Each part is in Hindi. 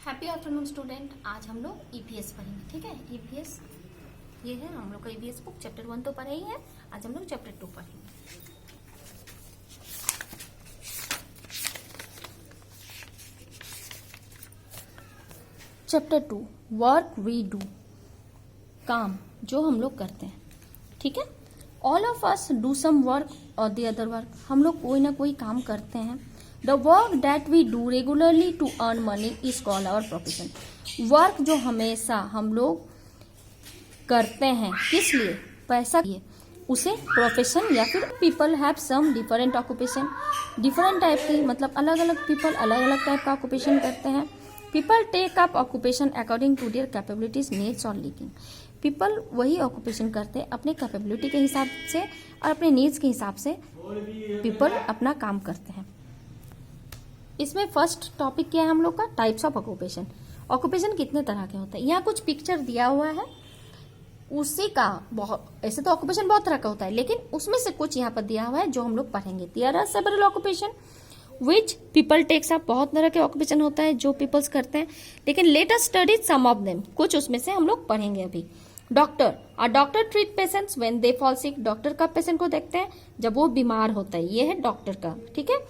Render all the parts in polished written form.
Happy afternoon student. आज हम लोग ईपीएस पढ़ेंगे। ठीक है, ईपीएस ये है हम लोग का ईपीएस बुक। चैप्टर 1 तो पढ़े ही है, आज हम लोग चैप्टर 2 पढ़ेंगे। चैप्टर 2 वर्क वी डू, काम जो हम लोग करते हैं। ठीक है, all of us do some work और द अदर वर्क, हम लोग कोई ना कोई काम करते हैं। The work that we do regularly to earn money is called our profession. Work जो हमेशा हम लोग करते हैं किस लिए, पैसा लिए, उसे प्रोफेशन या फिर people have some different occupation, different type की मतलब अलग अलग पीपल अलग अलग टाइप का ऑक्यूपेशन करते हैं। People take up occupation according to their capabilities needs और लीकिंग, पीपल वही ऑक्यूपेशन करते हैं अपने कैपेबिलिटी के हिसाब से और अपने नीड्स के हिसाब से पीपल अपना काम करते हैं। इसमें फर्स्ट टॉपिक क्या है हम लोग का, टाइप्स ऑफ ऑक्यूपेशन। ऑक्यूपेशन कितने तरह के होते हैं, यहाँ कुछ पिक्चर दिया हुआ है उसी का, बहुत ऐसे तो ऑक्यूपेशन बहुत तरह का होता है लेकिन उसमें से कुछ यहाँ पर दिया हुआ है जो हम लोग पढ़ेंगे। There are several occupation which people takes up, बहुत तरह के ऑक्यूपेशन होता है जो पीपल्स करते हैं, लेकिन let us study some of them, कुछ उसमें से हम लोग पढ़ेंगे अभी। Doctor, a doctor treat patients when they fall sick, doctor कब पेशेंट को देखते हैं, जब वो बीमार होता है, ये है डॉक्टर का। ठीक है।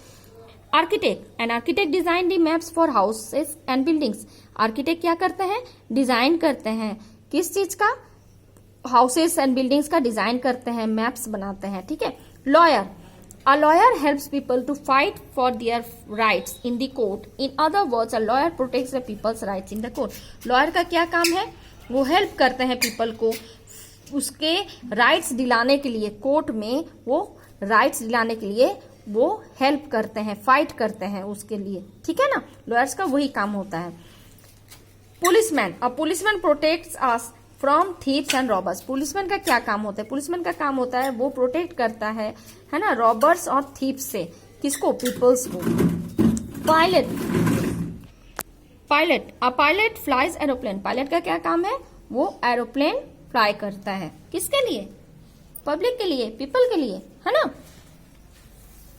Architect, an architect design the maps for houses and buildings, architect क्या करते हैं, डिजाइन करते हैं किस चीज का, हाउसेस एंड बिल्डिंग्स का डिजाइन करते हैं, मैप्स बनाते हैं। ठीक है। Lawyer, a lawyer helps people to fight for their rights in the court, in other words a lawyer protects the people's rights in the court। lawyer का क्या काम है, वो हेल्प करते हैं पीपल को उसके राइट्स दिलाने के लिए, कोर्ट में वो राइट्स दिलाने के लिए वो हेल्प करते हैं, फाइट करते हैं उसके लिए। ठीक है ना, लॉयर्स का वही काम होता है। Policeman, a policeman protects us from thieves and robbers, policeman का क्या काम होता है, पुलिसमैन का काम होता है वो प्रोटेक्ट करता है ना, रॉबर्स और थीव्स से, किसको, पीपल्स को। Pilot, pilot, a pilot flies aeroplane, pilot का क्या काम है, वो एरोप्लेन फ्लाई करता है, किसके लिए, पब्लिक के लिए, पीपल के लिए, है ना।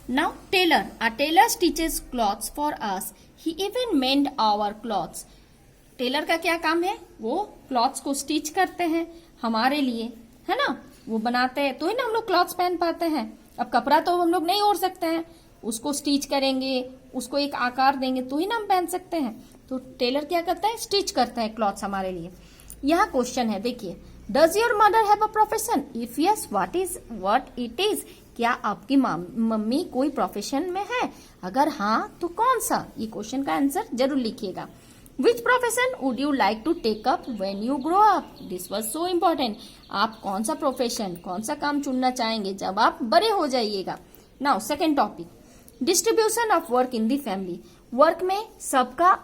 Now tailor, a tailor stitches clothes for us, he even mend our clothes, tailor का क्या काम है, वो क्लॉथ्स को स्टिच करते हैं हमारे लिए, है ना, वो बनाते हैं तो ही ना हम लोग क्लॉथ्स पहन पाते हैं। अब कपड़ा तो हम लोग नहीं ओढ़ सकते हैं, उसको स्टिच करेंगे, उसको एक आकार देंगे तो ही ना हम पहन सकते हैं। तो टेलर क्या करता है, स्टिच करता है क्लॉथ्स हमारे लिए। यहाँ क्वेश्चन है, देखिए, does your mother have a profession, if yes what it is, क्या आपकी मम्मी कोई प्रोफेशन में है, अगर हाँ तो कौन सा, ये क्वेश्चन का आंसर जरूर लिखिएगा। Which profession would you like to take up when you grow up? This was so important. आप कौन सा प्रोफेशन, कौन सा काम चुनना चाहेंगे जब आप बड़े हो जाइएगा। Now second topic, distribution of work in the family. Work में सबका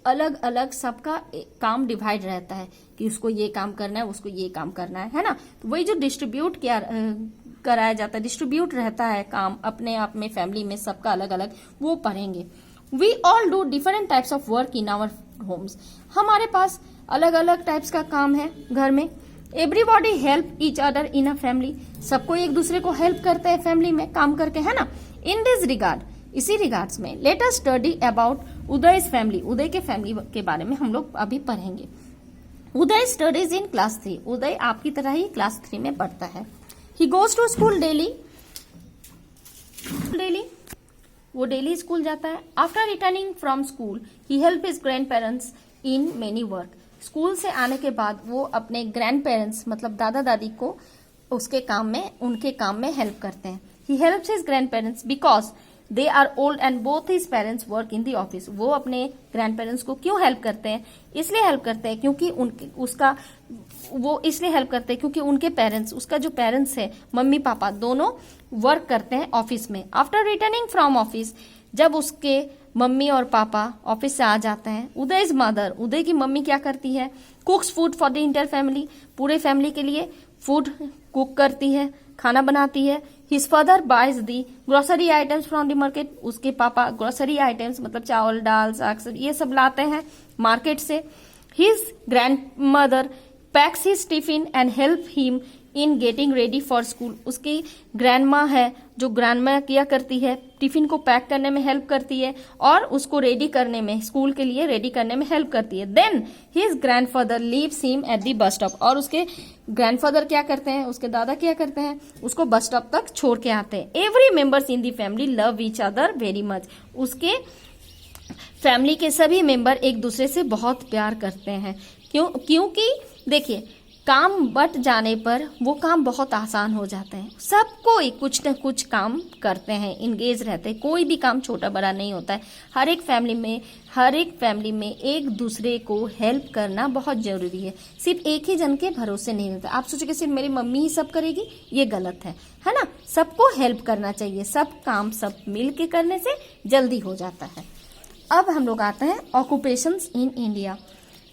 अलग अलग सबका काम डिवाइड रहता है कि उसको ये काम करना है, उसको ये काम करना है ना। तो वही जो डिस्ट्रीब्यूट किया कराया जाता है, डिस्ट्रीब्यूट रहता है काम अपने आप में, फैमिली में सबका अलग अलग, वो पढ़ेंगे। We all do different types of work in our homes. हमारे पास अलग अलग टाइप्स का काम है घर में। Everybody help each other in a family. सबको एक दूसरे को हेल्प करते हैं फैमिली में काम करके, है ना। In this regard, इसी रिगार्ड्स में let us study about उदय's family. उदय के फैमिली के बारे में हम लोग अभी पढ़ेंगे। उदय studies in class 3. उदय आपकी तरह ही क्लास 3 में पढ़ता है। He goes to school daily. वो डेली स्कूल जाता है। After returning from school he help his grand parents in many work, school से आने के बाद वो अपने ग्रैंड पेरेंट्स मतलब दादा दादी को उसके काम में, उनके काम में हेल्प करते हैं। He helps his grand parents because they are old and both his parents work in the office. वो अपने ग्रैंड पेरेंट्स को क्यों हेल्प करते हैं, इसलिए हेल्प करते हैं क्योंकि उनके पेरेंट्स, उसका जो पेरेंट्स है मम्मी पापा दोनों वर्क करते हैं ऑफिस में। आफ्टर रिटर्निंग फ्रॉम ऑफिस, जब उसके मम्मी और पापा ऑफिस से आ जाते हैं, उदय's मदर, उदय की मम्मी क्या करती है, cooks food for the inter family, पूरे फैमिली के लिए फूड कुक करती है, खाना बनाती है। His father buys the grocery items from the market, उसके पापा ग्रोसरी आइटम्स मतलब चावल दाल साग ये सब लाते हैं मार्केट से। His grand mother PACS his tiffin and help him in getting ready for school. उसकी ग्रैंडमा है, जो ग्रैंडमा किया करती है, टिफिन को पैक करने में हेल्प करती है और उसको रेडी करने में, स्कूल के लिए रेडी करने में हेल्प करती है। Then his grandfather leaves him at the bus stop. और उसके ग्रैंडफादर क्या करते हैं, उसके दादा क्या करते हैं, उसको बस स्टॉप तक छोड़ के आते हैं। Every members in the family love each other very much. उसके फैमिली के सभी मेंबर एक दूसरे से बहुत प्यार करते हैं। क्योंकि देखिए, काम बट जाने पर वो काम बहुत आसान हो जाते हैं। सब कोई कुछ न कुछ काम करते हैं, इंगेज रहते हैं। कोई भी काम छोटा बड़ा नहीं होता है। हर एक फैमिली में एक दूसरे को हेल्प करना बहुत जरूरी है। सिर्फ एक ही जन के भरोसे नहीं होता। आप सोचोगे सिर्फ मेरी मम्मी ही सब करेगी, ये गलत है ना। सबको हेल्प करना चाहिए। सब काम सब मिल के करने से जल्दी हो जाता है। अब हम लोग आते हैं ऑक्यूपेशंस इन इंडिया।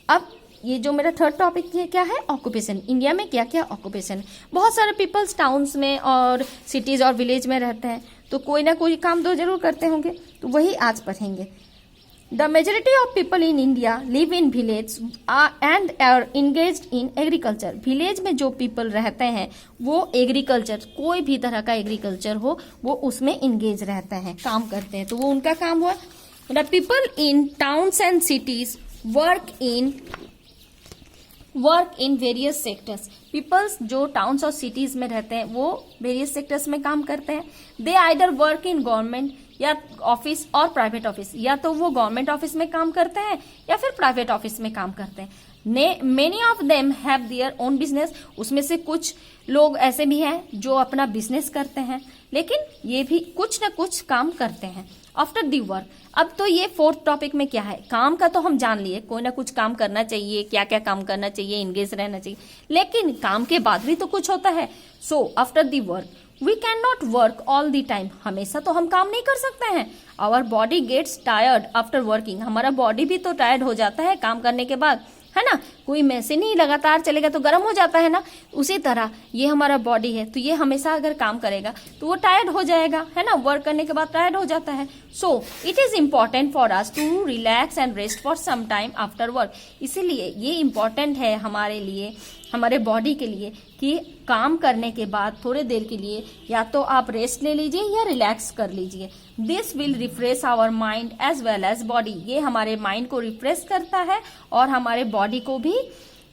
अब ये जो मेरा थर्ड टॉपिक है क्या है, ऑक्यूपेशन। इंडिया में क्या क्या ऑक्यूपेशन है। बहुत सारे पीपल्स टाउन्स में और सिटीज और विलेज में रहते हैं, तो कोई ना कोई काम तो जरूर करते होंगे, तो वही आज पढ़ेंगे। The majority of people in India live in village and are engaged in agriculture. Village में जो पीपल रहते हैं वो एग्रीकल्चर, कोई भी तरह का एग्रीकल्चर हो, वो उसमें इंगेज रहते हैं, काम करते हैं, तो वो उनका काम हुआ। The people in towns and cities work in various sectors. Peoples जो टाउन्स और सिटीज में रहते हैं वो वेरियस सेक्टर्स में काम करते हैं। दे आइदर वर्क इन गवर्नमेंट या ऑफिस और प्राइवेट ऑफिस, या तो वो गवर्नमेंट ऑफिस में काम करते हैं या फिर प्राइवेट ऑफिस में काम करते हैं। Many of them have their own business. उसमें से कुछ लोग ऐसे भी हैं जो अपना बिजनेस करते हैं, लेकिन ये भी कुछ न कुछ काम करते हैं। आफ्टर दी वर्क, अब तो ये फोर्थ टॉपिक में क्या है, काम का तो हम जान लिए, कोई ना कुछ काम करना चाहिए, क्या क्या काम करना चाहिए, इंगेज रहना चाहिए, लेकिन काम के बाद भी तो कुछ होता है। So after the work we can not work all the time. हमेशा तो हम काम नहीं कर सकते हैं। Our body gets tired after working. हमारा बॉडी भी तो टायर्ड हो जाता है काम करने के बाद, है ना। कोई मशीन ही लगातार चलेगा तो गर्म हो जाता है ना। उसी तरह ये हमारा बॉडी है, तो ये हमेशा अगर काम करेगा तो वो टायर्ड हो जाएगा, है ना। वर्क करने के बाद टायर्ड हो जाता है। So it is important for us to relax and rest for some time after work. इसीलिए ये इम्पॉर्टेंट है हमारे लिए, हमारे बॉडी के लिए, कि काम करने के बाद थोड़े देर के लिए या तो आप रेस्ट ले लीजिए या रिलैक्स कर लीजिए। This will refresh our mind as well as body. ये हमारे माइंड को रिफ्रेश करता है और हमारे बॉडी को भी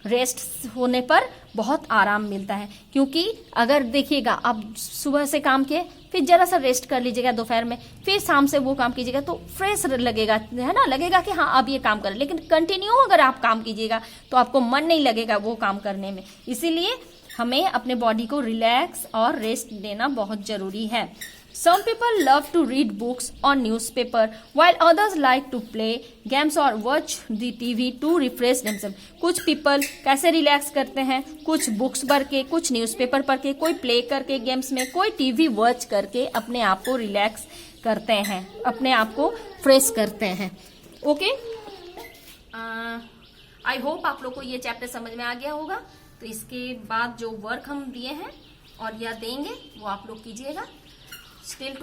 रेस्ट होने पर बहुत आराम मिलता है। क्योंकि अगर देखिएगा आप सुबह से काम किए, फिर जरा सा रेस्ट कर लीजिएगा दोपहर में, फिर शाम से वो काम कीजिएगा तो फ्रेश लगेगा, है ना। लगेगा कि हाँ अब ये काम करें, लेकिन कंटिन्यू अगर आप काम कीजिएगा तो आपको मन नहीं लगेगा वो काम करने में। इसीलिए हमें अपने बॉडी को रिलैक्स और रेस्ट देना बहुत जरूरी है। Some people love to read books or newspaper, while others like to play games or watch the TV to refresh themselves. कुछ people कैसे रिलैक्स करते हैं, कुछ बुक्स पढ़ के, कुछ न्यूज़पेपर पढ़ के, कोई प्ले करके गेम्स में, कोई टीवी वॉच करके अपने आप को रिलैक्स करते हैं, अपने आप को फ्रेश करते हैं। ओके, आई होप आप लोग को ये चैप्टर समझ में आ गया होगा। तो इसके बाद जो वर्क हम दिए हैं और या देंगे वो आप लोग कीजिएगा। Still to